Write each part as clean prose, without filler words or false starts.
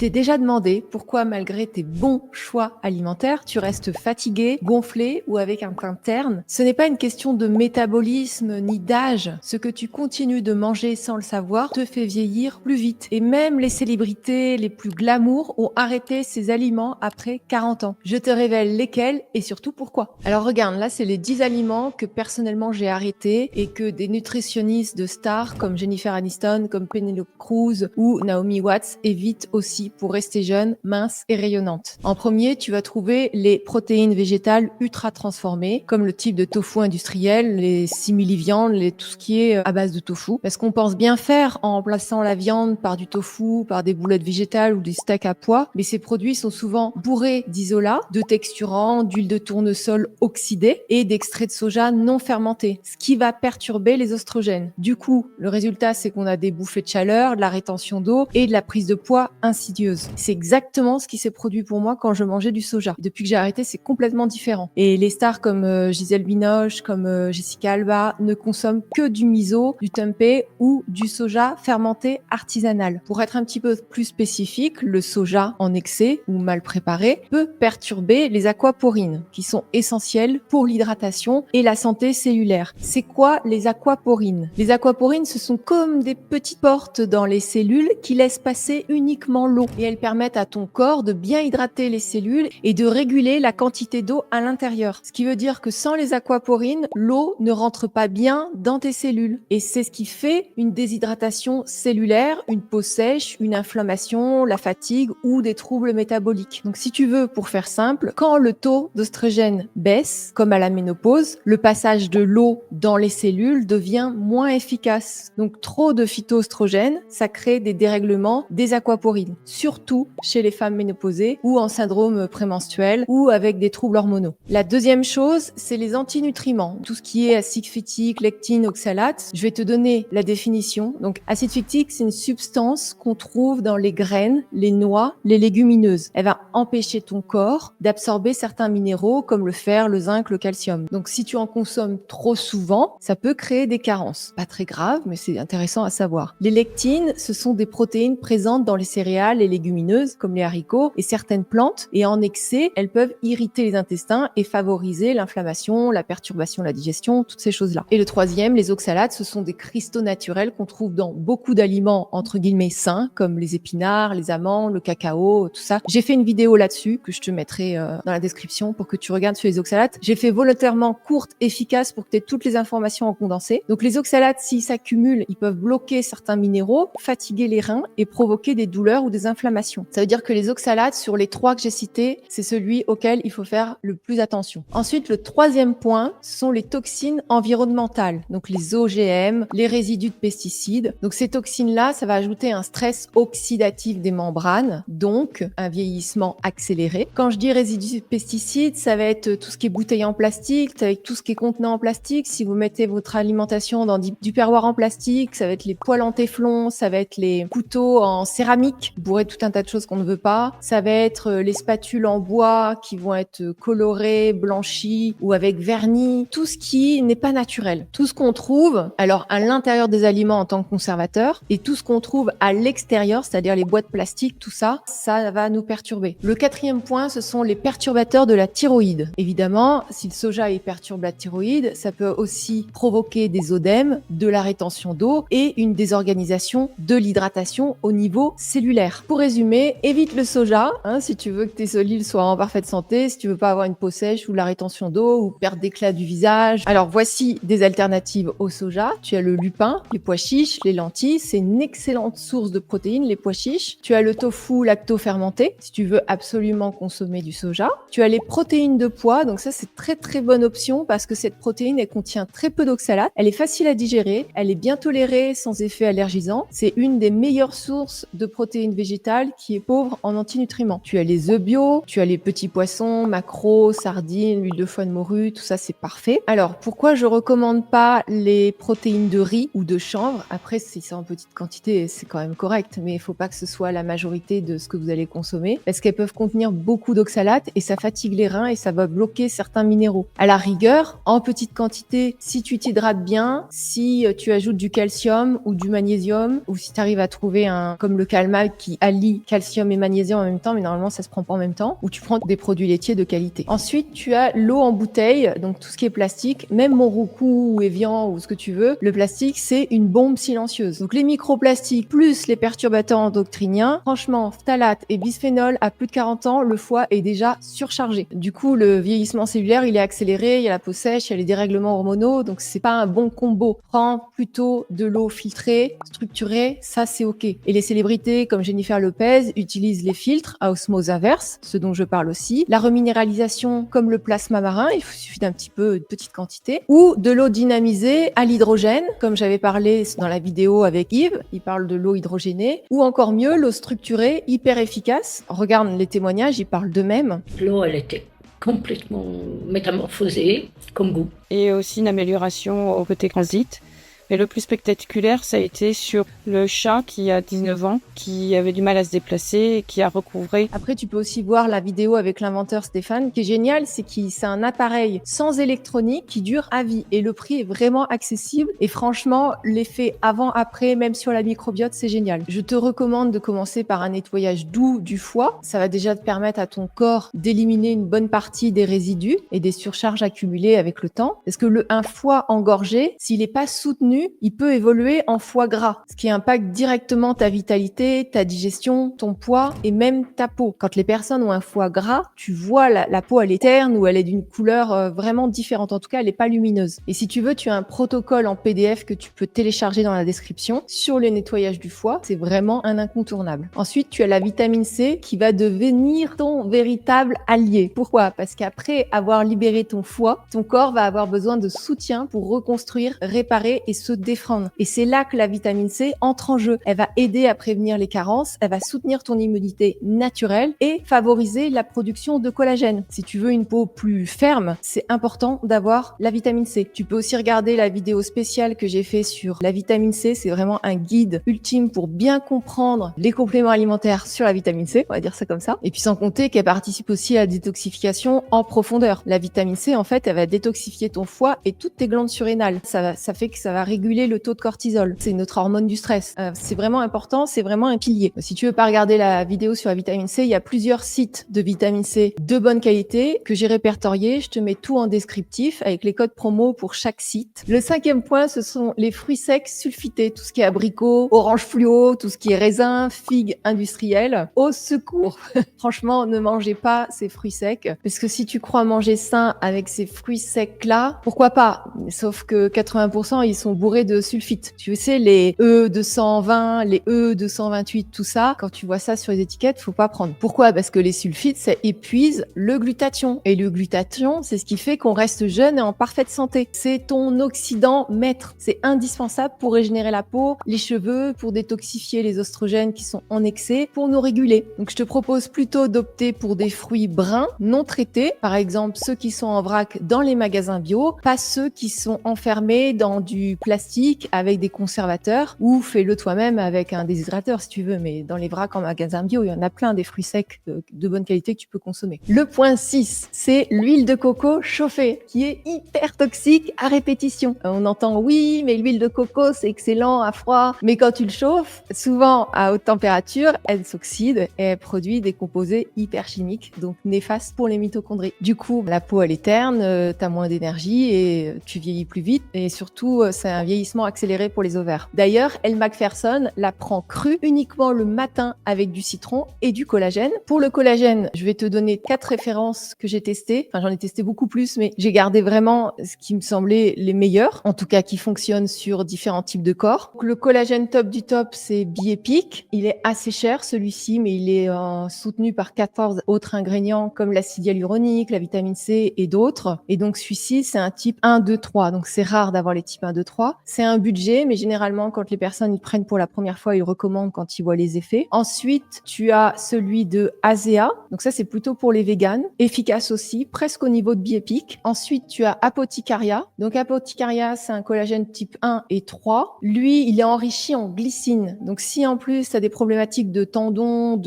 t'es déjà demandé pourquoi, malgré tes bons choix alimentaires, tu restes fatigué, gonflé ou avec un teint terne? Ce n'est pas une question de métabolisme ni d'âge. Ce que tu continues de manger sans le savoir te fait vieillir plus vite. Et même les célébrités les plus glamour ont arrêté ces aliments après 40 ans. Je te révèle lesquels et surtout pourquoi. Alors regarde, là c'est les 10 aliments que personnellement j'ai arrêtés et que des nutritionnistes de stars comme Jennifer Aniston, comme Penelope Cruz ou Naomi Watts évitent aussi pour rester jeune, mince et rayonnante. En premier, tu vas trouver les protéines végétales ultra transformées, comme le type de tofu industriel, les simili-viandes, tout ce qui est à base de tofu. Parce qu'on pense bien faire en remplaçant la viande par du tofu, par des boulettes végétales ou des steaks à pois, mais ces produits sont souvent bourrés d'isolat, de texturants, d'huile de tournesol oxydée et d'extrait de soja non fermenté, ce qui va perturber les oestrogènes. Du coup, le résultat, c'est qu'on a des bouffées de chaleur, de la rétention d'eau et de la prise de poids insidieuse. C'est exactement ce qui s'est produit pour moi quand je mangeais du soja. Depuis que j'ai arrêté, c'est complètement différent. Et les stars comme Gisèle Binoche, comme Jessica Alba ne consomment que du miso, du tempeh ou du soja fermenté artisanal. Pour être un petit peu plus spécifique, le soja en excès ou mal préparé peut perturber les aquaporines qui sont essentielles pour l'hydratation et la santé cellulaire. C'est quoi les aquaporines? Les aquaporines, ce sont comme des petites portes dans les cellules qui laissent passer uniquement l'eau et elles permettent à ton corps de bien hydrater les cellules et de réguler la quantité d'eau à l'intérieur. Ce qui veut dire que sans les aquaporines, l'eau ne rentre pas bien dans tes cellules et c'est ce qui fait une déshydratation cellulaire, une peau sèche, une inflammation, la fatigue ou des troubles métaboliques. Donc si tu veux, pour faire simple, quand le taux d'oestrogène baisse, comme à la ménopause, le passage de l'eau dans les cellules devient moins efficace. Donc trop de phytoestrogène, ça crée des dérèglements des aquaporines, surtout chez les femmes ménopausées ou en syndrome prémenstruel ou avec des troubles hormonaux. La deuxième chose, c'est les antinutriments. Tout ce qui est acide phytique, lectine, oxalate. Je vais te donner la définition. Donc acide phytique, c'est une substance qu'on trouve dans les graines, les noix, les légumineuses. Elle va empêcher ton corps d'absorber certains minéraux comme le fer, le zinc, le calcium. Donc si tu en consommes trop souvent, ça peut créer des carences. Pas très grave, mais c'est intéressant à savoir. Les lectines, ce sont des protéines présentes dans les céréales et légumineuses comme les haricots et certaines plantes et en excès, elles peuvent irriter les intestins et favoriser l'inflammation, la perturbation de la digestion, toutes ces choses-là. Et le troisième, les oxalates, ce sont des cristaux naturels qu'on trouve dans beaucoup d'aliments entre guillemets sains comme les épinards, les amandes, le cacao, tout ça. J'ai fait une vidéo là-dessus que je te mettrai dans la description pour que tu regardes sur les oxalates. J'ai fait volontairement courte, efficace pour que tu aies toutes les informations en condensé. Donc les oxalates, s'ils s'accumulent, ils peuvent bloquer certains minéraux, fatiguer les reins et provoquer des douleurs ou des inflammations. Ça veut dire que les oxalates, sur les 3 que j'ai cités, c'est celui auquel il faut faire le plus attention. Ensuite, le troisième point, ce sont les toxines environnementales. Donc les OGM, les résidus de pesticides. Donc ces toxines-là, ça va ajouter un stress oxydatif des membranes, donc un vieillissement accéléré. Quand je dis résidus de pesticides, ça va être tout ce qui est bouteilles en plastique, avec tout ce qui est contenant en plastique. Si vous mettez votre alimentation dans du perroir en plastique, ça va être les poêles en téflon, ça va être les couteaux en céramique, bourrés de tout un tas de choses qu'on ne veut pas. Ça va être les spatules en bois qui vont être colorées, blanchies ou avec vernis. Tout ce qui n'est pas naturel. Tout ce qu'on trouve, alors à l'intérieur des aliments en tant que conservateur, et tout ce qu'on trouve à l'extérieur, c'est-à-dire les boîtes plastiques, tout ça, ça va nous perturber. Le quatrième point, ce sont les perturbateurs de la thyroïde. Évidemment, si le soja perturbe la thyroïde, ça peut aussi provoquer des œdèmes, de la rétention d'eau et une désorganisation de l'hydratation au niveau cellulaire. Pour résumer, évite le soja si tu veux que tes cellules soient en parfaite santé, si tu veux pas avoir une peau sèche ou de la rétention d'eau ou perdre d'éclat du visage. Alors voici des alternatives au soja. Tu as le lupin, les pois chiches, les lentilles, c'est une excellente source de protéines, les pois chiches. Tu as le tofu lacto-fermenté, si tu veux absolument consommer du soja. Tu as les protéines de pois, donc ça c'est très bonne option parce que cette protéine, elle contient très peu d'oxalate, elle est facile à digérer, elle est bien tolérée sans effet allergisant. C'est une des meilleures sources de protéines végétales qui est pauvre en antinutriments. Tu as les œufs bio, tu as les petits poissons, maquereaux, sardines, l'huile de foie de morue, tout ça c'est parfait. Alors pourquoi je recommande pas les protéines de riz ou de chanvre? Après si c'est en petite quantité c'est quand même correct, mais il faut pas que ce soit la majorité de ce que vous allez consommer parce qu'elles peuvent contenir beaucoup d'oxalate et ça fatigue les reins et ça va bloquer certains minéraux. À la rigueur, en petite quantité, si tu t'hydrates bien, si tu ajoutes du calcium ou du magnésium ou si tu arrives à trouver comme le calmag qui à allies calcium et magnésium en même temps, mais normalement ça se prend pas en même temps, ou tu prends des produits laitiers de qualité. Ensuite, tu as l'eau en bouteille, donc tout ce qui est plastique, même Monroucou ou Evian ou ce que tu veux, le plastique c'est une bombe silencieuse. Donc les microplastiques plus les perturbateurs endocriniens, franchement, phtalate et bisphénol à plus de 40 ans, le foie est déjà surchargé. Du coup, le vieillissement cellulaire, il est accéléré, il y a la peau sèche, il y a les dérèglements hormonaux, donc c'est pas un bon combo. Prends plutôt de l'eau filtrée, structurée, ça c'est ok. Et les célébrités comme Jennifer Lopez utilisent les filtres à osmose inverse, ce dont je parle aussi. La reminéralisation comme le plasma marin, il suffit d'un petit peu, de petite quantité. Ou de l'eau dynamisée à l'hydrogène, comme j'avais parlé dans la vidéo avec Yves, il parle de l'eau hydrogénée. Ou encore mieux, l'eau structurée, hyper efficace. Regarde les témoignages, ils parlent d'eux-mêmes. L'eau, elle était complètement métamorphosée comme goût. Et aussi une amélioration au côté transit. Mais le plus spectaculaire, ça a été sur le chat qui a 19 ans, qui avait du mal à se déplacer et qui a recouvré. Après, tu peux aussi voir la vidéo avec l'inventeur Stéphane. Ce qui est génial, c'est c'est un appareil sans électronique qui dure à vie. Et le prix est vraiment accessible. Et franchement, l'effet avant-après, même sur la microbiote, c'est génial. Je te recommande de commencer par un nettoyage doux du foie. Ça va déjà te permettre à ton corps d'éliminer une bonne partie des résidus et des surcharges accumulées avec le temps. Parce que un foie engorgé, s'il n'est pas soutenu, il peut évoluer en foie gras, ce qui impacte directement ta vitalité, ta digestion, ton poids et même ta peau. Quand les personnes ont un foie gras, tu vois la peau, elle est terne ou elle est d'une couleur vraiment différente. En tout cas, elle n'est pas lumineuse. Et si tu veux, tu as un protocole en PDF que tu peux télécharger dans la description sur le nettoyage du foie. C'est vraiment un incontournable. Ensuite, tu as la vitamine C qui va devenir ton véritable allié. Pourquoi? Parce qu'après avoir libéré ton foie, ton corps va avoir besoin de soutien pour reconstruire, réparer et se défendre. Et c'est là que la vitamine C entre en jeu. Elle va aider à prévenir les carences, elle va soutenir ton immunité naturelle et favoriser la production de collagène. Si tu veux une peau plus ferme, c'est important d'avoir la vitamine C. Tu peux aussi regarder la vidéo spéciale que j'ai fait sur la vitamine C. C'est vraiment un guide ultime pour bien comprendre les compléments alimentaires sur la vitamine C, on va dire ça comme ça. Et puis sans compter qu'elle participe aussi à la détoxification en profondeur. La vitamine C, en fait, elle va détoxifier ton foie et toutes tes glandes surrénales. Ça fait que ça va réguler le taux de cortisol. C'est notre hormone du stress. C'est vraiment important, c'est vraiment un pilier. Si tu veux pas regarder la vidéo sur la vitamine C, il y a plusieurs sites de vitamine C de bonne qualité que j'ai répertoriés. Je te mets tout en descriptif avec les codes promo pour chaque site. Le 5e point, ce sont les fruits secs sulfités, tout ce qui est abricot, orange fluo, tout ce qui est raisin, figue industrielle. Au secours. Franchement, ne mangez pas ces fruits secs parce que si tu crois manger sain avec ces fruits secs là, pourquoi pas? Sauf que 80% ils sont bourrés de sulfite. Tu sais, les E220, les E228, tout ça, quand tu vois ça sur les étiquettes, faut pas prendre. Pourquoi? Parce que les sulfites, ça épuise le glutathion. Et le glutathion, c'est ce qui fait qu'on reste jeune et en parfaite santé. C'est ton oxydant maître. C'est indispensable pour régénérer la peau, les cheveux, pour détoxifier les oestrogènes qui sont en excès, pour nous réguler. Donc, je te propose plutôt d'opter pour des fruits bruns, non traités. Par exemple, ceux qui sont en vrac dans les magasins bio, pas ceux qui sont enfermés dans du plastique avec des conservateurs ou fais-le toi-même avec un déshydrateur si tu veux, mais dans les vracs en magasin bio, il y en a plein des fruits secs de bonne qualité que tu peux consommer. Le point 6, c'est l'huile de coco chauffée qui est hyper toxique à répétition. On entend oui, mais l'huile de coco c'est excellent à froid, mais quand tu le chauffes, souvent à haute température, elle s'oxyde et elle produit des composés hyper chimiques, donc néfastes pour les mitochondries. Du coup, la peau elle est terne, t'as moins d'énergie et tu vieillis plus vite et surtout c'est un vieillissement accéléré pour les ovaires. D'ailleurs, Elle Macpherson la prend crue uniquement le matin avec du citron et du collagène. Pour le collagène, je vais te donner 4 références que j'ai testées. Enfin, j'en ai testé beaucoup plus, mais j'ai gardé vraiment ce qui me semblait les meilleurs, en tout cas qui fonctionnent sur différents types de corps. Donc, le collagène top du top, c'est Biepic. Il est assez cher celui-ci, mais il est soutenu par 14 autres ingrédients comme l'acide hyaluronique, la vitamine C et d'autres. Et donc celui-ci, c'est un type 1, 2, 3. Donc c'est rare d'avoir les types 1, 2, 3. C'est un budget, mais généralement, quand les personnes ils prennent pour la première fois, ils recommandent quand ils voient les effets. Ensuite, tu as celui de Asea. Donc ça, c'est plutôt pour les véganes. Efficace aussi, presque au niveau de Biepic. Ensuite, tu as Apoticaria. Donc Apoticaria, c'est un collagène type 1 et 3. Lui, il est enrichi en glycine. Donc si en plus, tu as des problématiques de tendons,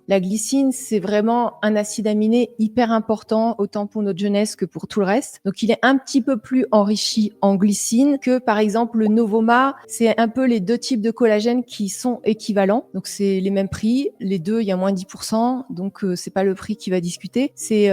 la glycine, c'est vraiment un acide aminé hyper important, autant pour notre jeunesse que pour tout le reste. Donc il est un petit peu plus enrichi en glycine que par exemple, le Novoma, c'est un peu les deux types de collagène qui sont équivalents. Donc, c'est les mêmes prix. Les deux, il y a moins 10%. Donc, c'est pas le prix qui va discuter. C'est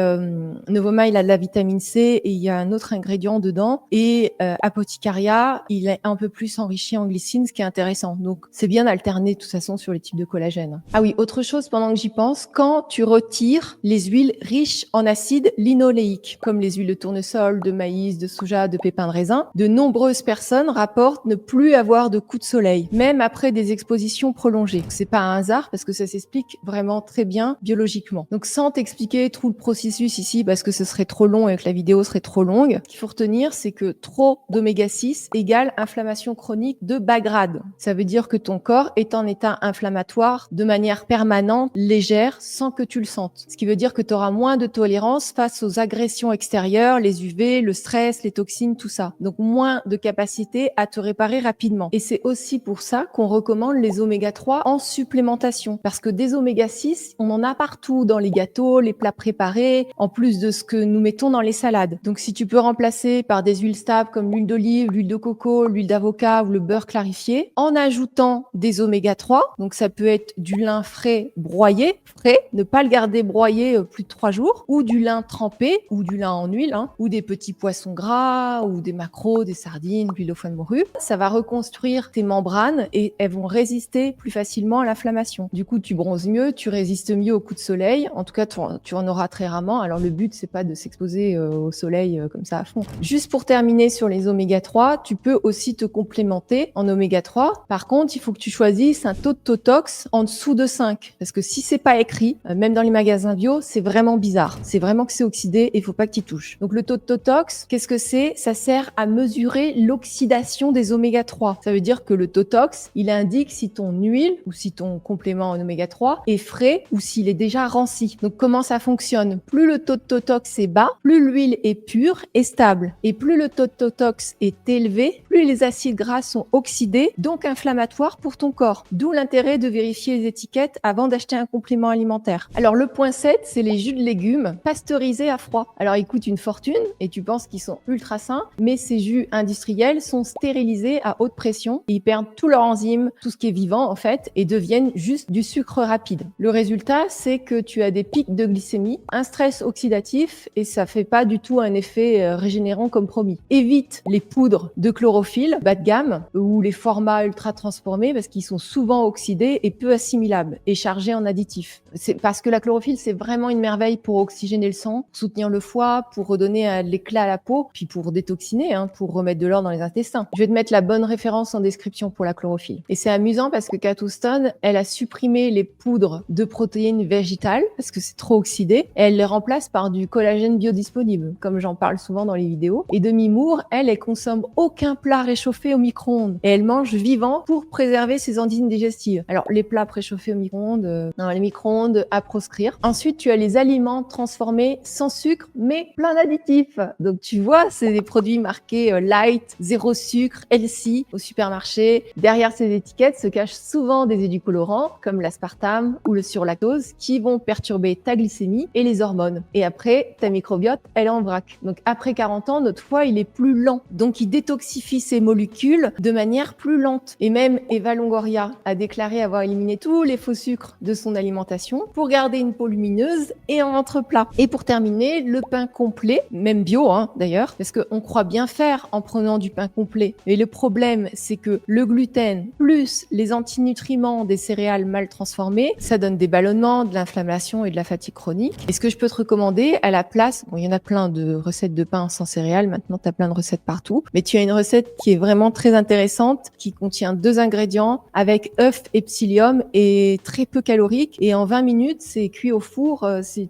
Novoma, il a de la vitamine C et il y a un autre ingrédient dedans. Et Apoticaria, il est un peu plus enrichi en glycine, ce qui est intéressant. Donc, c'est bien d'alterner de toute façon sur les types de collagène. Ah oui, autre chose pendant que j'y pense, quand tu retires les huiles riches en acide linoléique, comme les huiles de tournesol, de maïs, de soja, de pépins de raisin, de nombreuses personnes rapportent ne plus avoir de coups de soleil, même après des expositions prolongées. C'est pas un hasard parce que ça s'explique vraiment très bien biologiquement. Donc sans t'expliquer tout le processus ici parce que ce serait trop long et que la vidéo serait trop longue, ce qu'il faut retenir, c'est que trop d'oméga 6 égale inflammation chronique de bas grade. Ça veut dire que ton corps est en état inflammatoire de manière permanente, légère, sans que tu le sentes. Ce qui veut dire que tu auras moins de tolérance face aux agressions extérieures, les UV, le stress, les toxines, tout ça. Donc moins de capacité à te réparer rapidement. Et c'est aussi pour ça qu'on recommande les oméga 3 en supplémentation. Parce que des oméga 6, on en a partout dans les gâteaux, les plats préparés, en plus de ce que nous mettons dans les salades. Donc si tu peux remplacer par des huiles stables comme l'huile d'olive, l'huile de coco, l'huile d'avocat ou le beurre clarifié, en ajoutant des oméga 3, donc ça peut être du lin frais broyé, frais, ne pas le garder broyé plus de 3 jours, ou du lin trempé, ou du lin en huile, ou des petits poissons gras, ou des maquereaux, des sardines, l'huile au foie de morue. Ça va reconstruire tes membranes et elles vont résister plus facilement à l'inflammation. Du coup, tu bronzes mieux, tu résistes mieux aux coups de soleil. En tout cas, tu en auras très rarement. Alors, le but, c'est pas de s'exposer au soleil comme ça à fond. Juste pour terminer sur les oméga 3, tu peux aussi te complémenter en oméga 3. Par contre, il faut que tu choisisses un taux de Totox en dessous de 5. Parce que si c'est pas écrit, même dans les magasins bio, c'est vraiment bizarre. C'est vraiment que c'est oxydé et il faut pas que tu y touches. Donc, le taux de Totox, qu'est-ce que c'est? Ça sert à mesurer l'oxydation des oméga 3. Ça veut dire que le Totox, il indique si ton huile ou si ton complément en oméga 3 est frais ou s'il est déjà ranci. Donc, comment ça fonctionne? Plus le taux de Totox est bas, plus l'huile est pure et stable. Et plus le taux de Totox est élevé, plus les acides gras sont oxydés, donc inflammatoires pour ton corps. D'où l'intérêt de vérifier les étiquettes avant d'acheter un complément alimentaire. Alors, le point 7, c'est les jus de légumes pasteurisés à froid. Alors, ils coûtent une fortune et tu penses qu'ils sont ultra sains, mais ces jus industriels sont stérilisés à haute pression et ils perdent tous leurs enzymes, tout ce qui est vivant en fait, et deviennent juste du sucre rapide. Le résultat, c'est que tu as des pics de glycémie, un stress oxydatif et ça fait pas du tout un effet régénérant comme promis. Évite les poudres de chlorophylle bas de gamme ou les formats ultra transformés parce qu'ils sont souvent oxydés et peu assimilables et chargés en additifs. C'est parce que la chlorophylle, c'est vraiment une merveille pour oxygéner le sang, soutenir le foie, pour redonner de l'éclat à la peau, puis pour détoxiner, pour remettre de l'or dans les intestins. Je vais te mettre la bonne référence en description pour la chlorophylle. Et c'est amusant parce que Kat Houston, elle a supprimé les poudres de protéines végétales parce que c'est trop oxydé. Et elle les remplace par du collagène biodisponible, comme j'en parle souvent dans les vidéos. Et Demi Moore, elle consomme aucun plat réchauffé au micro-ondes. Et elle mange vivant pour préserver ses enzymes digestives. Alors, les plats préchauffés au micro-ondes, dans les micro-ondes à proscrire. Ensuite, tu as les aliments transformés sans sucre, mais plein d'additifs. Donc, tu vois, c'est des produits marqués light, zéro sucre, healthy au supermarché. Derrière ces étiquettes se cachent souvent des édulcorants, comme l'aspartame ou le surlactose, qui vont perturber ta glycémie et les hormones. Et après, ta microbiote, elle est en vrac. Donc, après 40 ans, notre foie, il est plus lent. Donc, il détoxifie ses molécules de manière plus lente. Et même Eva Longoria a déclaré avoir éliminé tous les faux sucres de son alimentation pour garder une peau lumineuse et un ventre plat. Et pour terminer, le pain complet, même bio d'ailleurs, parce qu'on croit bien faire en prenant du pain complet. Mais le problème, c'est que le gluten plus les antinutriments des céréales mal transformées, ça donne des ballonnements, de l'inflammation et de la fatigue chronique. Et ce que je peux te recommander à la place, il y en a plein de recettes de pain sans céréales, maintenant tu as plein de recettes partout, mais tu as une recette qui est vraiment très intéressante, qui contient 2 ingrédients avec œufs et psyllium et très peu calorique. Et en 20 minutes, c'est cuit au four, c'est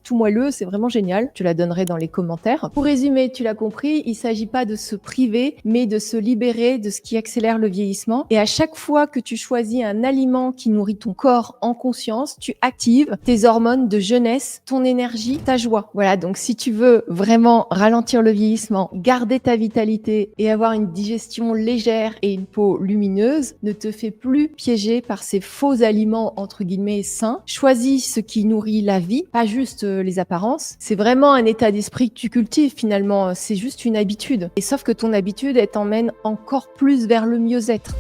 tout moelleux, c'est vraiment génial. Je la donnerai dans les commentaires. Pour résumer, tu l'as compris, il s'agit pas de se priver, mais de se libérer de ce qui accélère le vieillissement. Et à chaque fois que tu choisis un aliment qui nourrit ton corps en conscience, tu actives tes hormones de jeunesse, ton énergie, ta joie. Voilà, donc si tu veux vraiment ralentir le vieillissement, garder ta vitalité et avoir une digestion légère et une peau lumineuse, ne te fais plus piéger par ces faux aliments entre guillemets sains. Choisis ce qui nourrit la vie, pas juste les apparences. C'est vraiment un état d'esprit que tu cultives finalement, c'est juste une habitude. Et sauf que ton ton habitude, elle t'emmène encore plus vers le mieux-être.